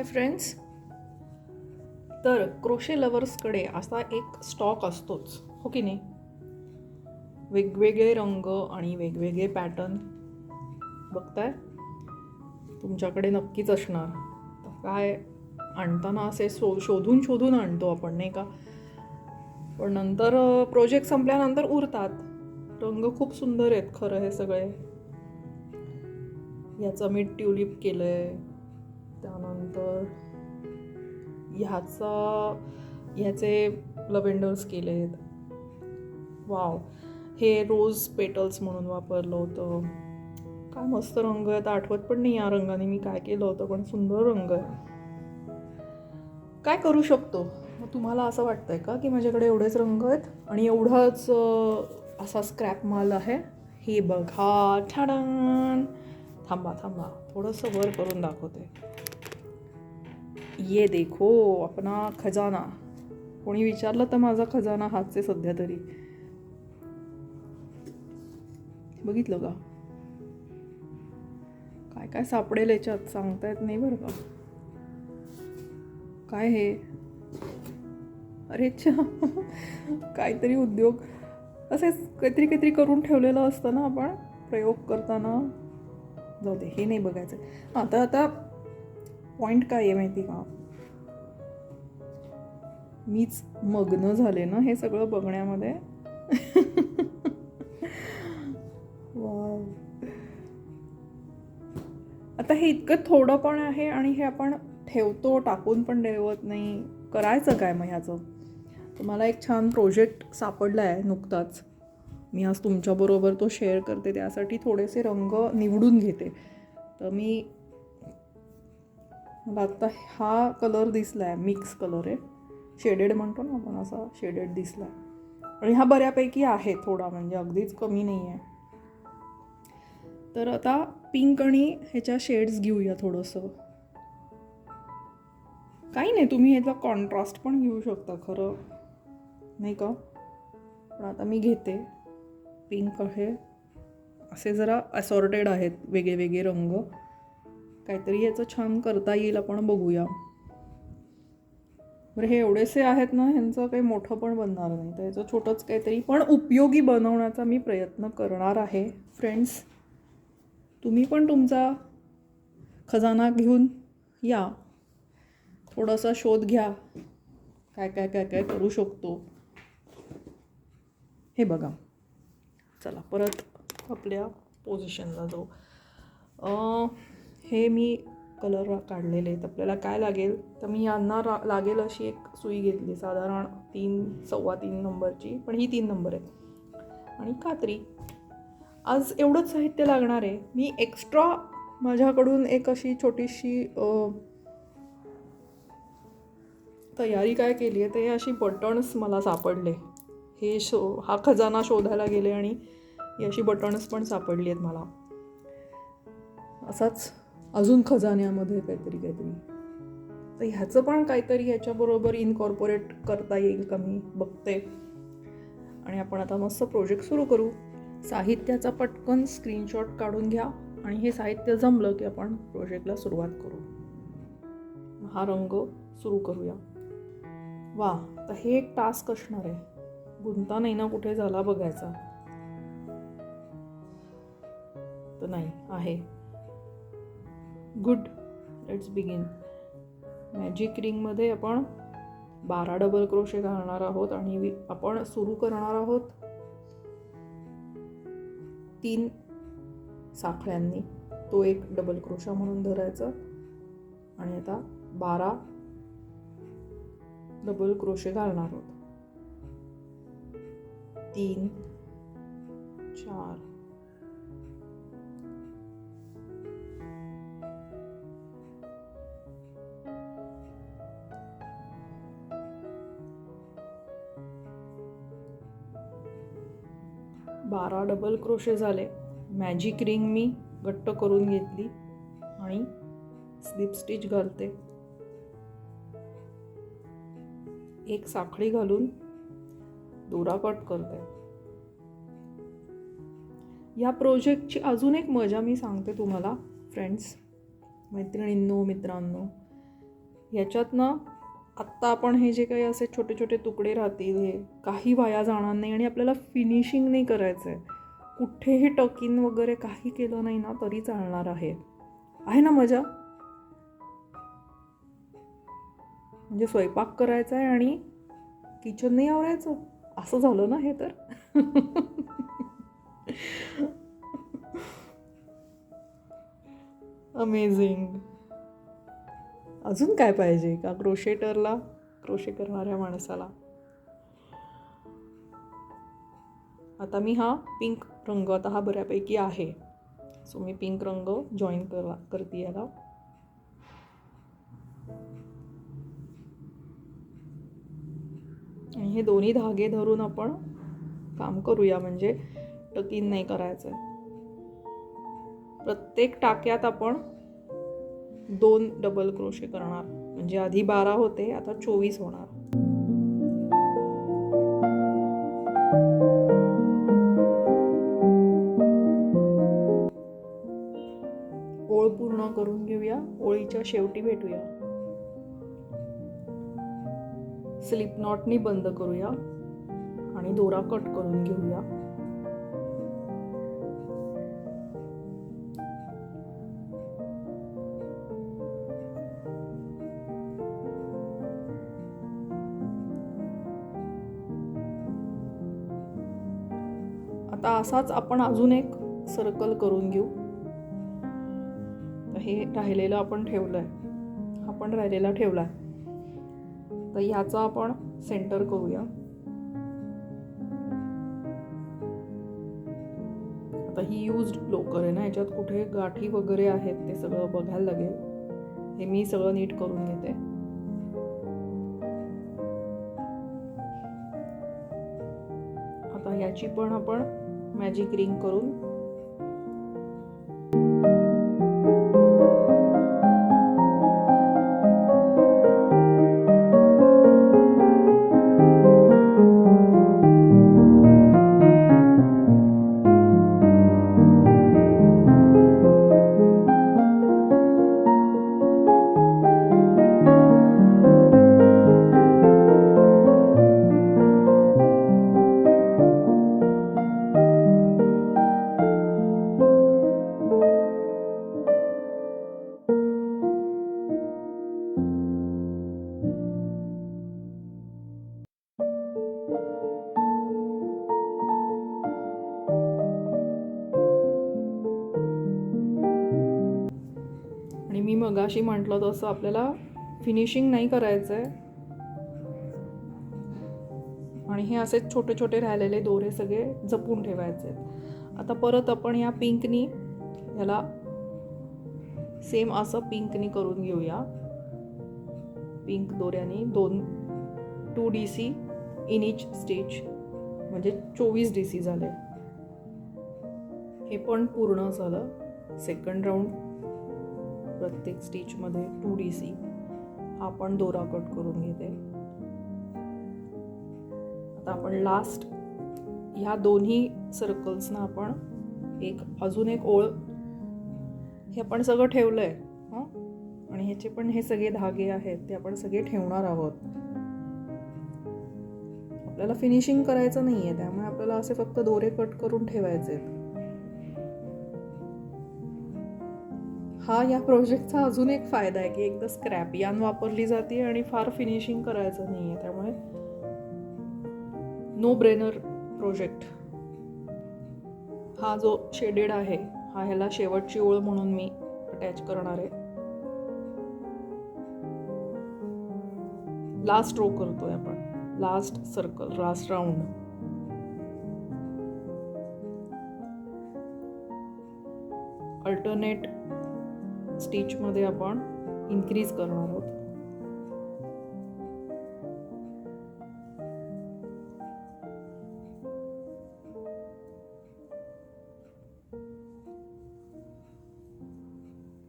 Friends. तर crochet लवर्सकडे असा एक स्टॉक असतोच, हो की नाही. वेगवेगळे रंग आणि वेगवेगळे पॅटर्न बघताय तुमच्याकडे नक्कीच असणार. तर काय आणताना असे शोधून शोधून आणतो आपण, नाही का. पण नंतर प्रोजेक्ट संपल्यानंतर उरतात. रंग खूप सुंदर आहेत खरं हे सगळे. याचं मी ट्युलिप केलं आहे, त्यानंतर ह्याचे लव्हेंडर्स केले आहेत. वाव, हे रोज पेटल्स म्हणून वापरलं होतं. काय मस्त रंग आहेत, आठवत पण नाही या रंगाने मी काय केलं होतं, पण सुंदर रंग आहे. काय करू शकतो. मग तुम्हाला असं वाटतंय का की माझ्याकडे एवढेच रंग आहेत आणि एवढाच असा स्क्रॅप माल आहे. हे बघा, ठाडान. थांबा थोडंसं वर करून दाखवते. ये देखो अपना खजाना. कोणी विचारलं तर माझा खजाना हाच आहे सध्या तरी. बघितलं का काय काय सापडेल याच्यात, सांगता येत नाही बरं का. काय हे, अरे काहीतरी उद्योग असेच काहीतरी करून ठेवलेलं असतं ना आपण प्रयोग करताना. जाऊ दे, हे नाही बघायचं. आता पॉइंट काय आहे माहिती का, मीच मग्न झाले ना हे सगळं बघण्यामध्ये. वाव. आता हे इतकं थोडं पण आहे आणि हे आपण ठेवतो, टाकून पण ठेवत नाही. करायचं काय मग ह्याचं. तर मला एक छान प्रोजेक्ट सापडला आहे नुकताच. मी आज तुमच्याबरोबर तो शेअर करते. त्यासाठी थोडेसे रंग निवडून घेते. तर मला आत्ता हा कलर दिसला आहे, मिक्स कलर आहे, शेडेड म्हणतो ना आपण, असा शेडेड दिसला आहे. आणि हा बऱ्यापैकी आहे थोडा, म्हणजे अगदीच कमी नाही आहे. तर आता पिंक आणि ह्याच्या शेड्स घेऊया थोडंसं. काही नाही, तुम्ही ह्याचा कॉन्ट्रास्ट पण घेऊ शकता खरं, नाही का. पण आता मी घेते पिंक आहे. असे जरा असॉर्टेड आहेत वेगळे वेगळे रंग. काहीतरी याचं छान करता येईल, आपण बघूया. बरं, हे एवढेसे आहेत ना, ह्यांचं काही मोठं पण बनणार नाही. तर याचं छोटंच काहीतरी पण उपयोगी बनवण्याचा मी प्रयत्न करणार आहे. फ्रेंड्स, तुम्ही पण तुमचा खजाना घेऊन या, थोडासा शोध घ्या, काय काय काय काय करू शकतो. हे बघा, चला परत आपल्या पोझिशनला जाऊ. हे मी कलर काढलेले आहेत. आपल्याला काय लागेल तर मी यांना लागेल अशी एक सुई घेतली, साधारण 3-3.25 नंबरची, पण ही 3 नंबर आहे. आणि कात्री. आज एवढंच साहित्य लागणार आहे. मी एक्स्ट्रा माझ्याकडून एक अशी छोटीशी तयारी काय केली आहे, ते अशी बटन्स मला सापडले. हा खजाना शोधायला गेले आणि ही अशी बटन्स पण सापडली आहेत मला. असाच अजून खजान्यामध्ये काहीतरी. तर ह्याचं पण काहीतरी ह्याच्याबरोबर इनकॉर्पोरेट करता येईल का मी बघते. आणि आपण आता मस्त प्रोजेक्ट सुरू करू. साहित्याचा पटकन स्क्रीनशॉट काढून घ्या आणि हे साहित्य जमलं की आपण प्रोजेक्टला सुरुवात करू. हा रंग सुरू करूया. वा, तर हे एक टास्क असणार आहे. गुंता नाही ना कुठे झाला बघायचा. तर नाही आहे. Good, let's begin. मॅजिक रिंगमध्ये आपण 12 डबल क्रोशे घालणार आहोत आणि आपण सुरू करणार आहोत 3 साखळ्यांनी. तो एक डबल क्रोशा म्हणून धरायचा आणि आता 12 डबल क्रोशे घालणार आहोत. 3, 4, 12 डबल क्रोशे झाले. मॅजिक रिंग मी घट्ट करून घेतली आणि स्लिप स्टिच घालते. एक साखळी घालून दोरा कट करते. या प्रोजेक्टची अजून एक मजा मी सांगते तुम्हाला फ्रेंड्स, मैत्रिणींनो, मित्रांनो. याच्यात ना आत्ता आपण हे जे काही असे छोटे छोटे तुकडे राहतील हे काही वाया जाणार नाही आणि आपल्याला फिनिशिंग नाही करायचं आहे. कुठेही टकिन वगैरे काही केलं नाही ना तरी चालणार आहे. आहे ना मजा? म्हणजे स्वयंपाक करायचा आहे आणि किचन नाही आवरायचं असं झालं ना हे तर. अमेझिंग. अजून काय पाहिजे का क्रोशेटरला, क्रोशे करणाऱ्या माणसाला. आता मी हा पिंक रंग, आता हा बऱ्यापैकी आहे, सो मी पिंक रंग जॉईन करते याला. आणि हे दोन्ही धागे धरून आपण काम करूया, म्हणजे टकिन नाही करायचं. प्रत्येक टाक्यात आपण 2 डबल क्रोशे करणार, म्हणजे आधी 12 होते आता 24 होणार. ओळ पूर्ण करून घेऊया, ओळीच्या शेवटी भेटूया. स्लिप नॉटनी बंद करूया आणि दोरा कट करून घेऊया. आता असाच आपण अजून एक सर्कल करून घेऊ. हे राहिलेलं आपण ठेवलंय, हा पण राहिलेला ठेवलाय, तर ह्याचा आपण सेंटर करूया. आता ही यूज्ड लोकर आहे ना, याच्यात कुठे गाठी वगैरे आहेत ते सगळं बघायला लागेल. हे मी सगळं नीट करून घेते. आता याची पण आपण मॅजिक रिंग करून मी मगाशी म्हटलं तसं आपल्याला फिनिशिंग नाही करायचं आहे आणि हे असे छोटे छोटे राहिलेले दोरे सगळे जपून ठेवायचे आहेत. आता परत आपण या पिंकनी याला सेम असं पिंकनी करून घेऊया. पिंक दोऱ्याने 2 DC इन इच स्टिच, म्हणजे 24 DC झाले. हे पण पूर्ण झालं. सेकंड राऊंड प्रत्येक स्टिचमध्ये 2 DC. हा पण दोरा कट करून घेते. आता आपण लास्ट ह्या दोन्ही सर्कल्सना आपण अजून एक ओळ, हे आपण सगळं ठेवलंय आणि ह्याचे पण हे सगळे धागे आहेत ते आपण सगळे ठेवणार आहोत. आपल्याला फिनिशिंग करायचं नाहीये, त्यामुळे आपल्याला असे फक्त दोरे कट करून ठेवायचे. हा या प्रोजेक्टचा अजून एक फायदा आहे की एकदा स्क्रॅप यान वापरली जाते आणि फार फिनिशिंग करायचं नाहीये, त्यामुळे नो ब्रेनर प्रोजेक्ट. हा जो शेडेड आहे हा ह्याला शेवटची ओळ म्हणून मी अटॅच करणार आहे. लास्ट रो करतोय आपण, last circle, last round. Alternate stitch मध्ये आपण इन्क्रीज करणार आहोत.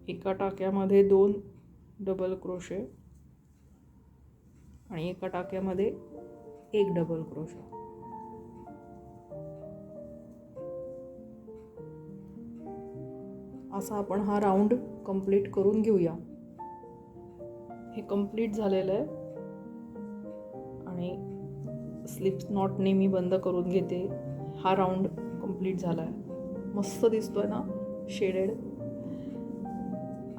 एका टाक्यामध्ये 2 डबल क्रोशे आणि एका टाक्यामध्ये 1 डबल क्रोशे. असा आपण हा राऊंड कंप्लीट करून घेऊया. हे कम्प्लीट झालेलं आहे आणि स्लिप नॉटने मी बंद करून घेते. हा राऊंड कम्प्लीट झाला आहे. मस्त दिसतोय ना, शेडेड.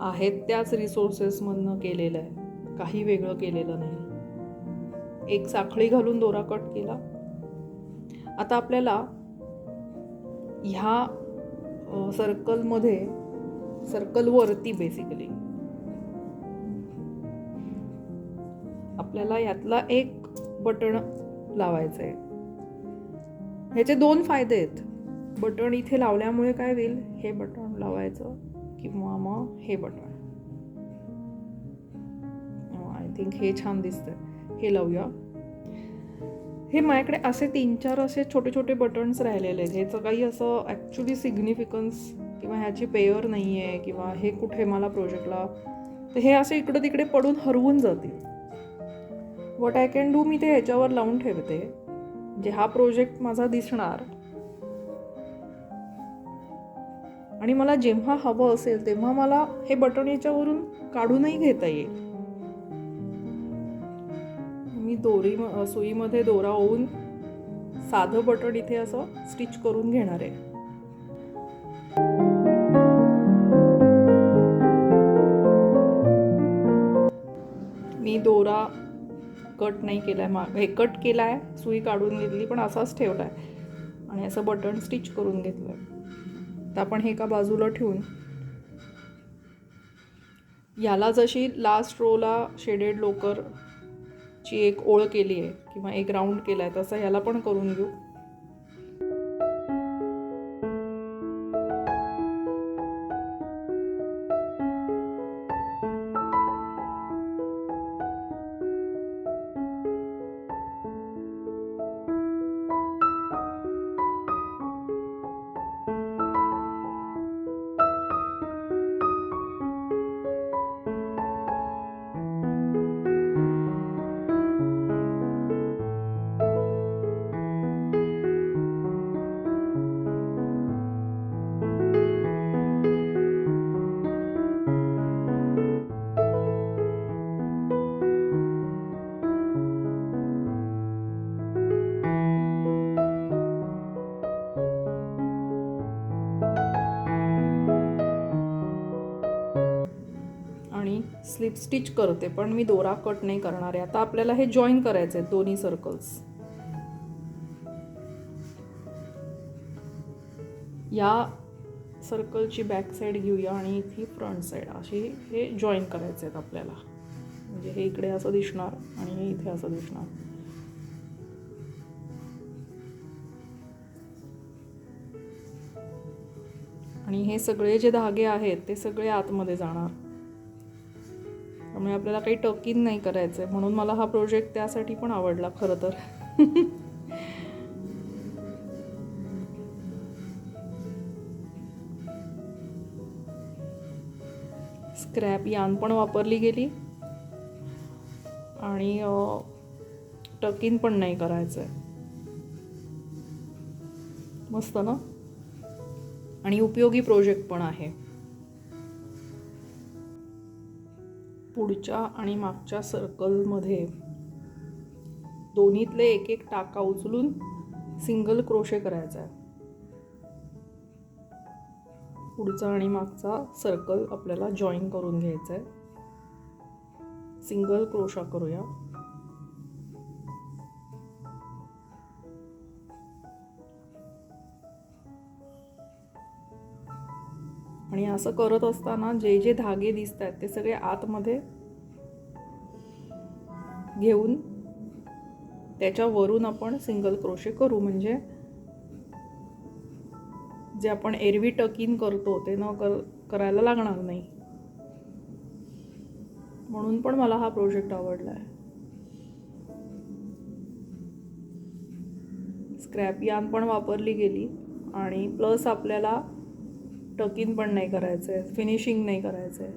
आहेत त्याच रिसोर्सेसमधनं केलेलं आहे, काही वेगळं केलेलं नाही. एक साखळी घालून दोरा कट केला. आता आपल्याला ह्या सर्कलमध्ये, सर्कलवरती बेसिकली आपल्याला यातला एक बटण लावायचं आहे. ह्याचे 2 फायदे आहेत. बटण इथे लावल्यामुळे काय होईल, हे बटण लावायचं किंवा मग हे बटन. आय थिंक हे छान दिसतंय, हे लावूया. हे माझ्याकडे असे 3-4 असे छोटे छोटे बटन्स राहिलेले आहेत. ह्याचं काही असं ॲक्च्युली सिग्निफिकन्स किंवा ह्याची पेअर नाही आहे किंवा हे कुठे मला प्रोजेक्टला, तर हे असे इकडं तिकडे पडून हरवून जातील. व्हॉट आय कॅन डू, मी ते ह्याच्यावर लावून ठेवते, म्हणजे हा प्रोजेक्ट माझा दिसणार आणि मला जेव्हा हवं असेल तेव्हा मला हे बटन याच्यावरून काढूनही घेता येईल. मी सुईमध्ये दोरा ओवून साधं बटन इथे असं स्टिच करून घेणार आहे. मी दोरा कट नाही केलाय, हे कट केलाय, सुई काढून घेतली पण असाच ठेवलाय आणि असं बटन स्टिच करून घेतलंय. तर आपण हे एका बाजूला ठेवून याला जशी लास्ट रोला शेडेड लोकरची एक ओळ केली आहे किंवा एक राऊंड केलाय, तसं ह्याला पण करून घेऊ. स्लिप स्टिच करते, पण मी दोरा कट नाही करणार आहे. आता आपल्याला हे जॉईन करायचे आहेत दोन्ही सर्कल्स. या सर्कलची बॅक साईड घेऊया आणि इथे फ्रंट साईड, अशी हे जॉईन करायचे आहेत आपल्याला. म्हणजे हे इकडे असं दिसणार आणि हे इथे असं दिसणार. आणि हे सगळे जे धागे आहेत ते सगळे आतमध्ये जाणार, त्यामुळे आपल्याला काही टकिंग नाही करायचंय. म्हणून मला हा प्रोजेक्ट त्यासाठी पण आवडला खरं तर. स्क्रॅप यान पण वापरली गेली आणि टकिंग पण नाही करायचंय. मस्त ना, आणि उपयोगी प्रोजेक्ट पण आहे. पुढच्या आणि मागच्या सर्कलमध्ये दोन्हीतले एक एक टाका उचलून सिंगल क्रोशे करायचा आहे. पुढचा आणि मागचा सर्कल आपल्याला जॉईन करून घ्यायचा आहे. सिंगल क्रोशा करूया. आणि असं करत असताना जे जे धागे दिसत आहेत ते सगळे आतमध्ये घेऊन त्याच्यावरून आपण सिंगल क्रोशे करू, म्हणजे जे आपण एरवी टकिंग करतो ते न करायला लागणार नाही. म्हणून पण मला हा प्रोजेक्ट आवडला आहे. स्क्रॅप यार्न पण वापरली गेली आणि प्लस आपल्याला टकिंग पण नाही करायचंय, फिनिशिंग नाही करायचंय.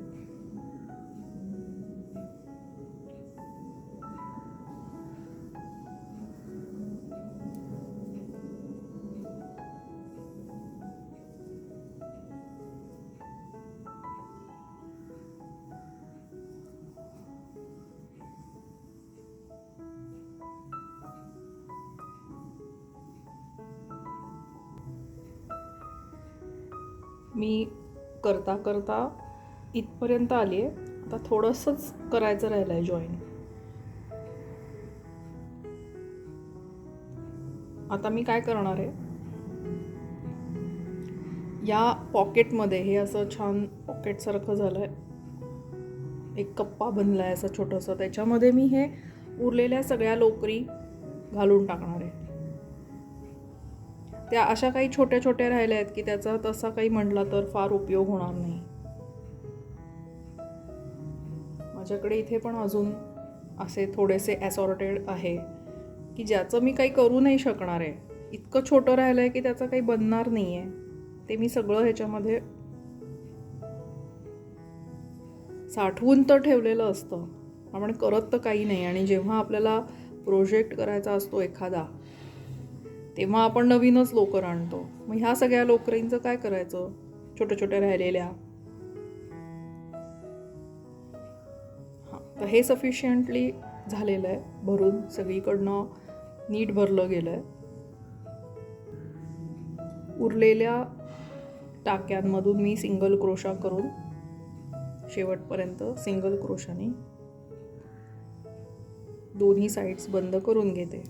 मी करता करता इथपर्यंत आली आहे. आता थोडंसंच करायचं राहिलं आहे जॉईन. आता मी काय करणार आहे, या पॉकेटमध्ये हे असं छान पॉकेटसारखं झालं आहे, एक कप्पा बनला आहे असं छोटंसं, त्याच्यामध्ये मी हे उरलेल्या सगळ्या लोकरी घालून टाकणार आहे. त्या अशा काही छोट्या छोट्या राहिल्या आहेत की त्याचा तसा काही म्हटला तर फार उपयोग होणार नाही. माझ्याकडे इथे पण अजून असे थोडेसे ॲसॉर्टेड आहे की ज्याचं मी काही करू नाही शकणार आहे. इतकं छोटं राहिलं आहे की त्याचं काही बनणार नाही आहे. ते मी सगळं ह्याच्यामध्ये साठवून तर ठेवलेलं असतं, आपण करत तर काही नाही. आणि जेव्हा आपल्याला प्रोजेक्ट करायचा असतो एखादा, तेव्हा आपण नवीनच लोकर आणतो. मग ह्या सगळ्या लोकरींचं काय करायचं, छोट्या छोट्या राहिलेल्या. हां, तर हे सफिशियंटली झालेलं आहे भरून, सगळीकडनं नीट भरलं गेलं आहे. उरलेल्या टाक्यांमधून मी सिंगल क्रोशा करून शेवटपर्यंत सिंगल क्रोशाने दोन्ही साईड्स बंद करून घेते.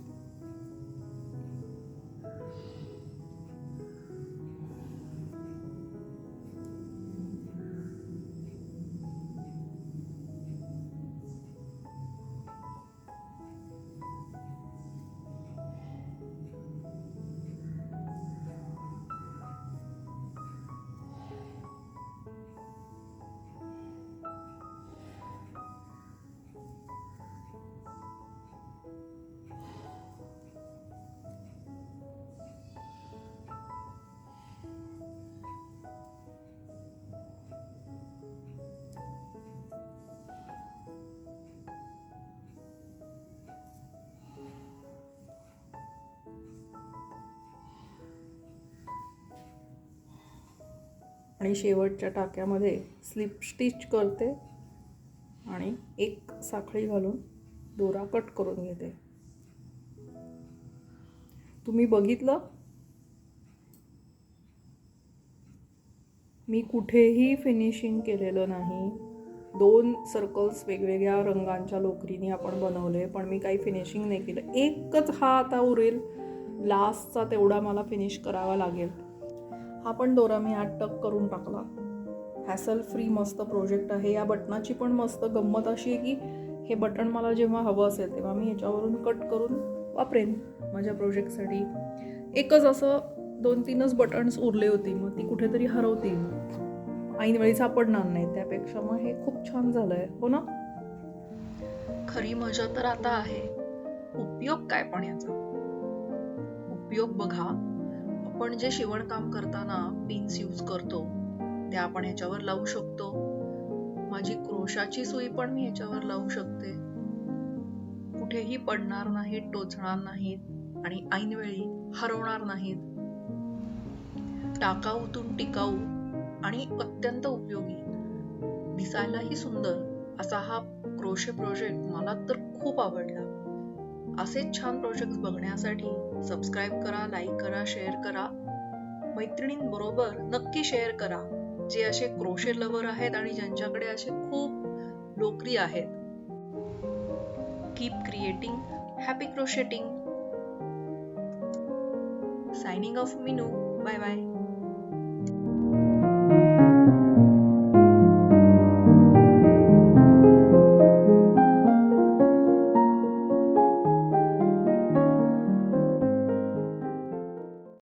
आणि शेवटच्या टाक्यामध्ये स्लिप स्टिच करते आणि एक साखळी घालून दोरा कट करून घेते. तुम्ही बघितलं, मी कुठेही फिनिशिंग केलेलं नाही. 2 सर्कल्स वेगवेगळ्या रंगांच्या लोकरीने आपण बनवले, पण मी काही फिनिशिंग नाही केलं. एकच हा आता उरेल लास्टचा, तेवढा मला फिनिश करावा लागेल. हा पण दोरा मी आत टक करून टाकला. हॅसल फ्री मस्त प्रोजेक्ट आहे. या बटनाची पण मस्त गंमत अशी आहे की हे बटन मला जेव्हा हवं असेल तेव्हा मी याच्यावरून कट करून वापरेन माझ्या प्रोजेक्टसाठी. एकच असं 2-3च बटन्स उरले होती, मग ती कुठेतरी हरवतील, ऐन वेळी सापडणार नाही. त्यापेक्षा मग हे खूप छान झालंय, हो ना. खरी मजा तर आता आहे, उपयोग काय पण याचा. उपयोग बघा, आपण जे शिवणकाम करताना पिन्स यूज करतो ते आपण ह्याच्यावर लावू शकतो. माझी क्रोशाची सुई पण मी ह्याच्यावर लावू शकते. कुठेही पडणार नाहीत, टोचणार नाहीत आणि ऐनवेळी हरवणार नाहीत. टाकाऊतून टिकाऊ आणि अत्यंत उपयोगी, दिसायलाही सुंदर असा हा क्रोशे प्रोजेक्ट मला तर खूप आवडला. असेच छान प्रोजेक्ट बघण्यासाठी सबस्क्राईब करा, लाईक करा, शेअर करा. मैत्रिणींबरोबर नक्की शेअर करा जे असे क्रोशे लवर आहेत आणि ज्यांच्याकडे असे खूप लोकरी आहेत. Keep creating, happy crocheting. Signing off Meenu. Bye bye.